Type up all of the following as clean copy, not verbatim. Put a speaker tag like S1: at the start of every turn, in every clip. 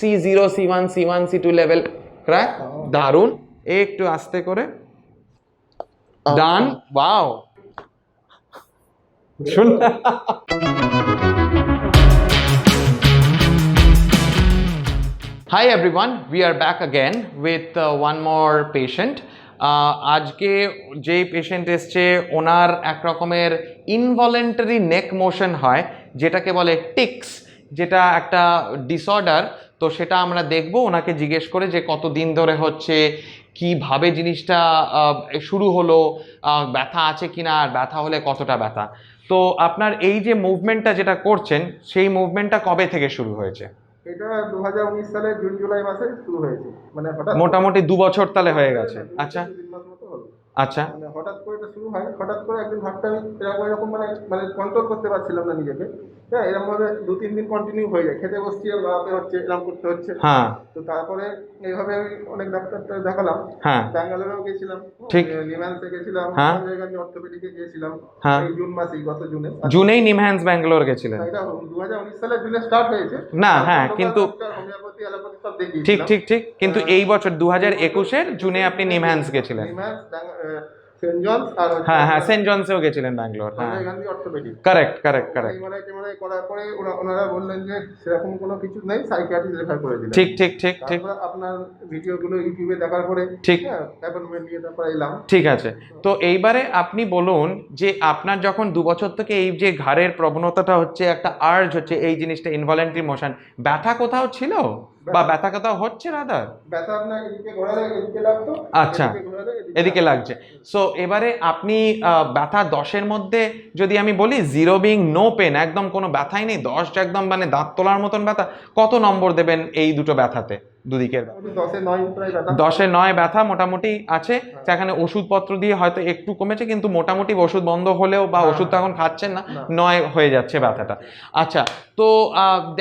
S1: C0 C1 C1 C2 level crack দারুন একটু আস্তে করে ডান ওয়াও শুন Hi everyone, we are back again with one more patient. আজকে যে পেশেন্ট এসছে ওনার এক রকমের ইনভলেন্টারি নেক মোশন হয় যেটাকে বলে টিক্স, যেটা একটা ডিসঅর্ডার। তো সেটা আমরা দেখব, ওনাকে জিজ্ঞেস করে যে কতদিন ধরে হচ্ছে, কিভাবে জিনিসটা শুরু হলো, ব্যথা আছে কিনা, আর ব্যথা হলে কতটা ব্যথা। তো আপনার এই যে মুভমেন্টটা যেটা করছেন সেই মুভমেন্টটা কবে থেকে শুরু হয়েছে?
S2: এটা 2019 সালে জুন জুলাই মাসে শুরু হয়েছে, মানে হঠাৎ
S1: মোটামুটি 2 বছর তাহলে হয়ে গেছে। আচ্ছা
S2: 3 মাস মতো হলো।
S1: আচ্ছা,
S2: মানে হঠাৎ করে এটা শুরু হয়, হঠাৎ করে একদিন ভাবতে আমি এরকম মানে কন্ট্রোল করতে পারছিলাম না নিজেকে। হ্যাঁ, এরকম ভাবে 2-3 দিন কন্টিনিউ হয়ে যায়, খেতে বসছি আর বাড়াতে হচ্ছে, এরকম করতে হচ্ছে।
S1: হ্যাঁ,
S2: তো তারপরে এইভাবে আমি অনেক ডাক্তারটা দেখালাম।
S1: হ্যাঁ,
S2: ব্যাঙ্গালোরেও গেছিলাম,
S1: ঠিক,
S2: নিমহ্যান্সে গেছিলাম,
S1: হ্যাঁ,
S2: সঞ্জয় গান্ধী অর্থোপেডিকে গিয়েছিলাম।
S1: হ্যাঁ,
S2: এই জুন মাসেই, গত
S1: জুনেই নিমহ্যান্স ব্যাঙ্গালোর গেছিলেন।
S2: এটা 2019 সালে জুনে স্টার্ট হয়েছে
S1: না, হ্যাঁ, কিন্তু
S2: হোমিওপ্যাথি অ্যালোপ্যাথি সব দেখিয়েছিলাম।
S1: ঠিক ঠিক ঠিক, কিন্তু এই বছর 2021-এর জুনে আপনি নিমহ্যান্স গেছিলেন।
S2: সেন্ট জনস আর
S1: হ্যাঁ হ্যাঁ, সেন্ট জনসেও গেছিলেন ব্যাঙ্গালোর। হ্যাঁ,
S2: Sanjay Gandhi orthopaedic.
S1: Correct correct correct.
S2: MRI করার পরে ওনারা বললেন যে সেরকম কোনো কিছু নেই, সাইকিয়াট্রিস্ট রেফার করে দিলেন।
S1: ঠিক ঠিক ঠিক ঠিক।
S2: তারপর আপনার ভিডিওগুলো ইউটিউবে দেখার পরে
S1: ঠিক,
S2: অ্যাপয়েন্টমেন্ট নিয়ে তারপর এলাম।
S1: ঠিক আছে। তো এইবারে আপনি বলুন যে আপনার যখন 2 বছর থেকে এই যে ঘাড়ের প্রবণতাটা হচ্ছে, একটা আর্জ হচ্ছে, এই জিনিসটা ইনভলেন্টারি মোশন, ব্যথা কোথাও ছিল বা ব্যথা কোথাও হচ্ছে রাদার?
S2: ব্যথা আপনার এদিকে ঘোরালে এদিকে লাগতো।
S1: আচ্ছা, এদিকে লাগছে। সো এবারে আপনি ব্যথা 10-এর মধ্যে যদি আমি বলি, 0 বিং নো পেন, একদম কোনো ব্যথাই নেই, 10 একদম মানে দাঁত তোলার মতন ব্যথা, কত নম্বর দেবেন এই দুটো ব্যথাতে? দুদিকের 10-এ 9 ব্যথা মোটামুটি আছে। সেখানে ওষুধপত্র দিয়ে হয়তো একটু কমেছে, কিন্তু মোটামুটি ওষুধ বন্ধ হলেও বা ওষুধ তখন খাচ্ছেন না, 9 হয়ে যাচ্ছে ব্যথাটা। আচ্ছা, তো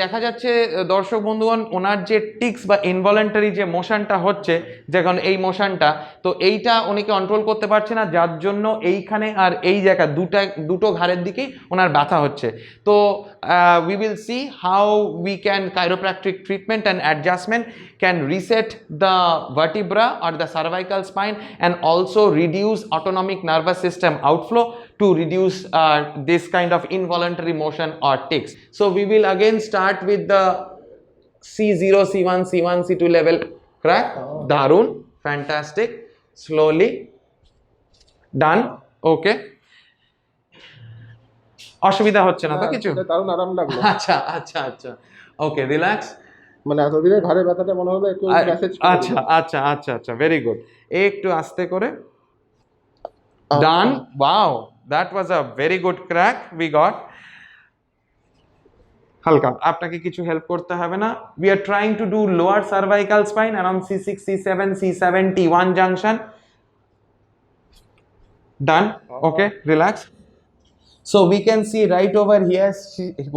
S1: দেখা যাচ্ছে দর্শক বন্ধুগণ, ওনার যে টিক্স বা ইনভলেন্টারি যে মোশনটা হচ্ছে, যখন এই মোশনটা, তো এইটা উনি কন্ট্রোল করতে পারছে না, যার জন্য এইখানে আর এই জায়গা দুটো ঘাড়ের দিকেই ওনার ব্যথা হচ্ছে। তো we will see how we can chiropractic treatment and adjustment can reset the vertebra or the cervical spine and also reduce autonomic nervous system outflow to reduce this kind of involuntary motion or tics. So we will again start with the C0 C1 C1 C2 level crack. Darun, fantastic. Slowly done. Okay, অসুবিধা হচ্ছে না তো কিছু?
S2: দারুণ আরাম লাগলো।
S1: আচ্ছা আচ্ছা আচ্ছা, ওকে, রিল্যাক্স।
S2: মানে এতদিনের ঘাড়ের ব্যথাটা মনে হলো একটু মেসেজ।
S1: আচ্ছা আচ্ছা আচ্ছা আচ্ছা, ভেরি গুড। একটু আস্তে করে done wow, that was a very good crack we got. হালকা, আপনাকে কিছু হেল্প করতে হবে না। We are trying to do lower cervical spine around C6 C7 C7 T1 junction. Done. Okay, relax. So we can see right over here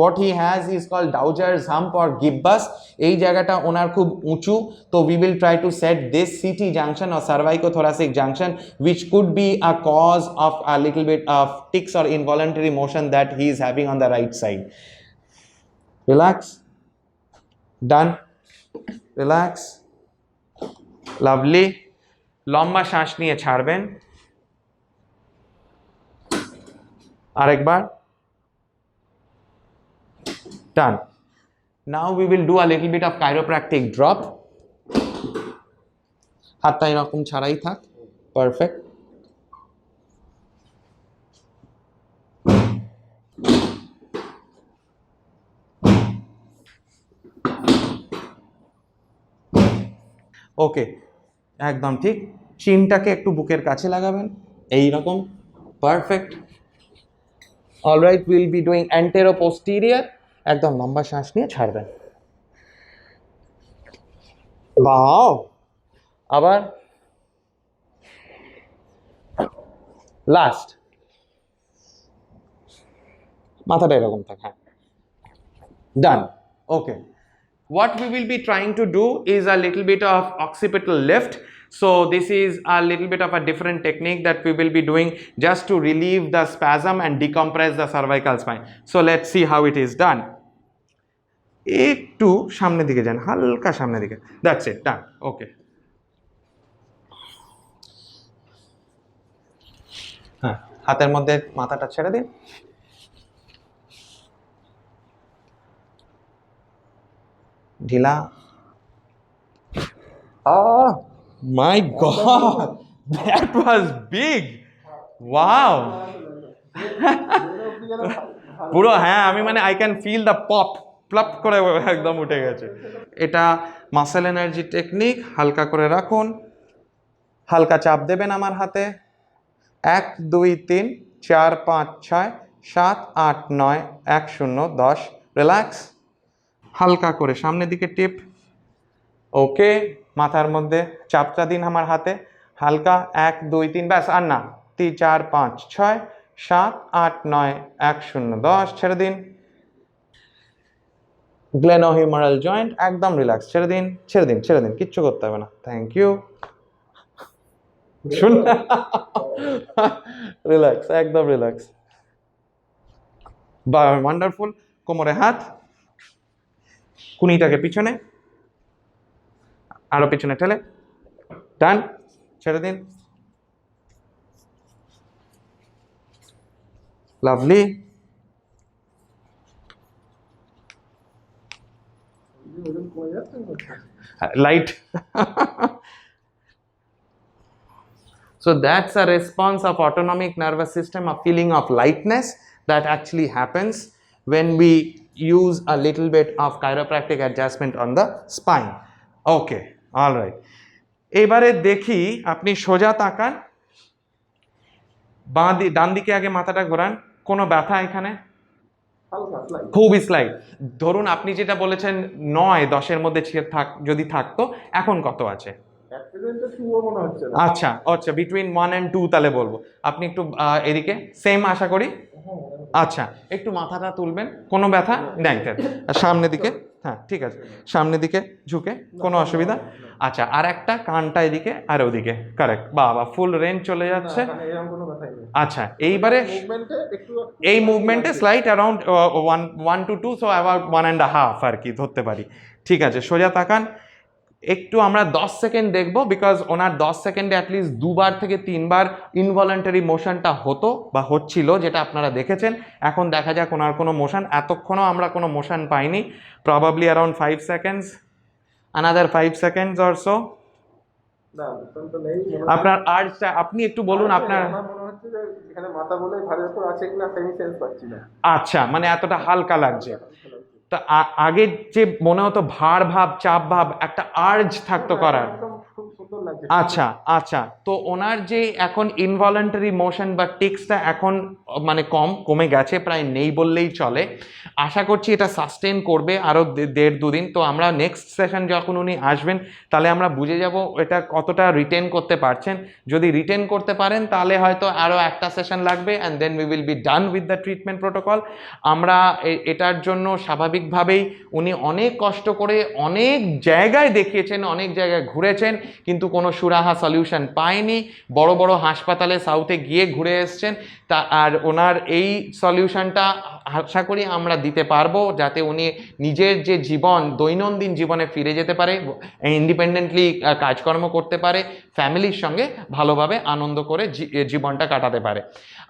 S1: what he has is called Dowger's hump or gibbus. এই জায়গাটা ওনার খুব উঁচু, তো we will try to set this CT junction or cervicothoracic junction, which could be a cause of a little bit of tics or involuntary motion that he is having on the right side. Relax. Done. Relax. Lovely. লম্বা শ্বাস নিয়ে ছাড়বেন। আরেকবার। Done. Now we will do a little bit of chiropractic drop. হাতটা এরকম ছাড়াই থাক। Perfect. ওকে, একদম ঠিক। চিনটাকে একটু বুকের কাছে লাগাবেন, এইরকম। Perfect. Alright, will be doing antero posterior. একদম লম্বা শ্বাস নিয়ে ছাড়বেন। বাও, আবার লাস্ট। মাথাটা এরকম থাকে। হ্যাঁ, ডান। ওকে, what we will be trying to do is a little bit of occipital lift. So this is a little bit of a different technique that we will be doing just to relieve the spasm and decompress the cervical spine. So let's see how it is done. একটু সামনের দিকে যান, হালকা সামনের দিকে, that's it, ডান, ওকে। হ্যাঁ, হাতের মধ্যে মাথাটা ছেড়ে দিন। ঢিলা। Oh my God, that was big. Wow. পুরো হ্যাঁ, আমি মানে I can feel the pop, plop করে একদম উঠে গেছে। এটা মাসেল এনার্জি টেকনিক। হালকা করে রাখুন, হালকা চাপ দেবেন আমার হাতে। 1 2 3 4 5 6 7 8 9 1 0 10। রিল্যাক্স, হালকা করে সামনের দিকে টিপ। ওকে, মাথার মধ্যে চাপটা দিন আমার হাতে, হালকা। 1 2 3, ব্যাস, আর না। 3 4 5 6 7 8 9 1 0 10। ছেড়ে দিন। গ্লেনোহিউমারাল জয়েন্ট, একদম রিল্যাক্স। ছেড়ে দিন, ছেড়ে দিন, ছেড়ে দিন, কিচ্ছু করতে হবে না। Thank you. শুন, রিল্যাক্স, একদম রিল্যাক্স। ওয়ান্ডারফুল। কোমরে হাত, কুনিটাকে পিছনে, আরো পিছনে ঠেলে, ডান। ছেড়ে দিন। Lovely. Light. So that's a response of autonomic nervous system, a feeling of lightness that actually happens when we use a little bit of chiropractic adjustment on the spine. Okay, all right. এবারে দেখি, আপনি সোজা তাকান, ডান দিকে আগে মাথাটা ঘোরান। কোনো ব্যথা এখানে? খুবই স্লাইড। ধরুন আপনি যেটা বলেছেন 9 10-এর মধ্যে যদি থাকতো, এখন কত আছে? আচ্ছা আচ্ছা, বিটুইন 1 and 2 তাহলে বলবো। আপনি একটু এদিকে, সেম আশা করি। আচ্ছা, একটু মাথাটা তুলবেন। কোনো ব্যথা নাই? সামনের দিকে, হ্যাঁ ঠিক আছে, সামনের দিকে ঝুঁকে, কোনো অসুবিধা? আচ্ছা, আর একটা কানটা এদিকে আর ওদিকে, কারেক্ট। বাবা, ফুল রেঞ্জ চলে যাচ্ছে। আচ্ছা, এইবারে এই মুভমেন্টে slight around 1 to 2, so about 1.5 আর কি ধরতে পারি। ঠিক আছে, সোজা তাকান। একটু আমরা 10 সেকেন্ড দেখবো, বিকজ ওনার 10 সেকেন্ডে অ্যাটলিস্ট 2বার থেকে 3বার ইনভলেন্টারি মোশনটা হতো বা হচ্ছিল, যেটা আপনারা দেখেছেন। এখন দেখা যাক ওনার কোনো মোশন। এতক্ষণও আমরা কোনো মোশন পাইনি। Probably around 5 seconds, another 5 seconds or so. আপনার আর্জটা আপনি একটু বলুন। আপনার আচ্ছা, মানে এতটা হালকা লাগছে। তা আগে যে মনে হতো ভার ভাব, চাপ ভাব, একটা আর্জ থাকতো করার। আচ্ছা আচ্ছা, তো ওনার যে এখন ইনভলেন্টারি মোশন বা টিক্সটা এখন মানে কমে গেছে, প্রায় নেই বললেই চলে। আশা করছি এটা সাস্টেন করবে আরও 1.5-2 দিন। তো আমরা নেক্সট সেশন যখন উনি আসবেন, তাহলে আমরা বুঝে যাব এটা কতটা রিটেন করতে পারছেন। যদি রিটেন করতে পারেন, তাহলে হয়তো আরও একটা সেশন লাগবে, and then we will be done with the treatment protocol. আমরা এটার জন্য স্বাভাবিকভাবেই উনি অনেক কষ্ট করে অনেক জায়গায় দেখিয়েছেন, অনেক জায়গায় ঘুরেছেন, কিন্তু কোনো সুরাহা সলিউশন পায়নি। বড় বড় হাসপাতালে সাউথে গিয়ে ঘুরে এসছেন। আর ওনার এই সলিউশনটা আশা করি আমরা দিতে পারবো, যাতে উনি নিজের যে জীবন, দৈনন্দিন জীবনে ফিরে যেতে পারে, ইন্ডিপেন্ডেন্টলি কাজকর্ম করতে পারে, ফ্যামিলির সঙ্গে ভালোভাবে আনন্দ করে জীবনটা কাটাতে পারে।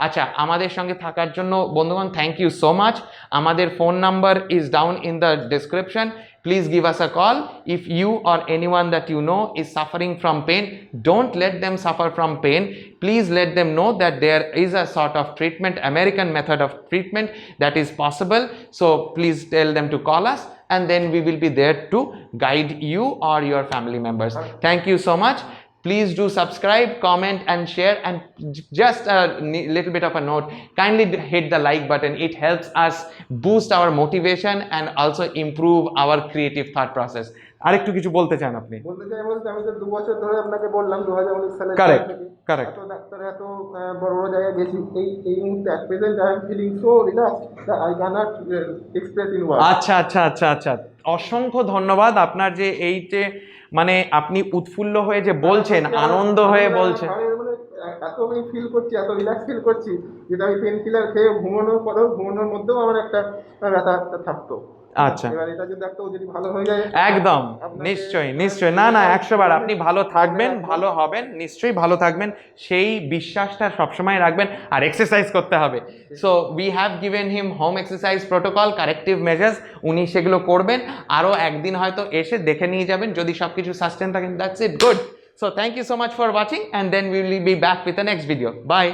S1: আচ্ছা, আমাদের সঙ্গে থাকার জন্য বন্ধুগণ থ্যাংক ইউ সো মাচ। আমাদের phone number is down in the description. Please give us a call. If you or anyone that you know is suffering from pain, don't let them suffer from pain. Please let them know that there is a sort of treatment, American method of treatment that is possible. So please tell them to call us, and then we will be there to guide you or your family members. Thank you so much. Please do subscribe, comment and share, and just a little bit of a note, kindly hit the like button. It helps us boost our motivation and also improve our creative thought process. আরেকটু কিছু বলতে চান আপনি?
S2: বলতে চাই বলতে, আমি তো 2 বছর ধরে আপনাকে বললাম 2019 সালে
S1: কারেক্ট কারেক্ট,
S2: এত ডাক্তার, এত বড় বড় জায়গায় গেছি। এই মুহূর্তে at present I am feeling so relaxed that I cannot express in words.
S1: আচ্ছা আচ্ছা আচ্ছা আচ্ছা, অসংখ্য ধন্যবাদ। আপনার যে এই যে মানে আপনি উৎফুল্ল হয়ে যে বলছেন, আনন্দ হয়ে বলছেন,
S2: এত আমি ফিল করছি, এত রিল্যাক্স ফিল করছি, যেটা আমি পেন কিলার খেয়ে ঘুমানোর পরেও, ঘুমানোর মধ্যেও আমার একটা ব্যথা থাকতো।
S1: আচ্ছা।
S2: এবার এটা যদি একটা যদি ভালো হয়ে যায়,
S1: একদম,
S2: আপনাকে-
S1: নিশ্চয়ই নিশ্চয়ই, না না 100 বার আপনি ভালো থাকবেন, ভালো হবেন, নিশ্চয়ই ভালো থাকবেন, সেই বিশ্বাসটা সবসময় রাখবেন। আর এক্সারসাইজ করতে হবে। So we have given him home exercise protocol, corrective measures, উনি সেগুলো করবেন। আরও একদিন হয়তো এসে দেখে নিয়ে যাবেন, যদি সব কিছু সাস্টেন থাকেন। That's it, good. So thank you so much for watching, and then will be back with the next video. By.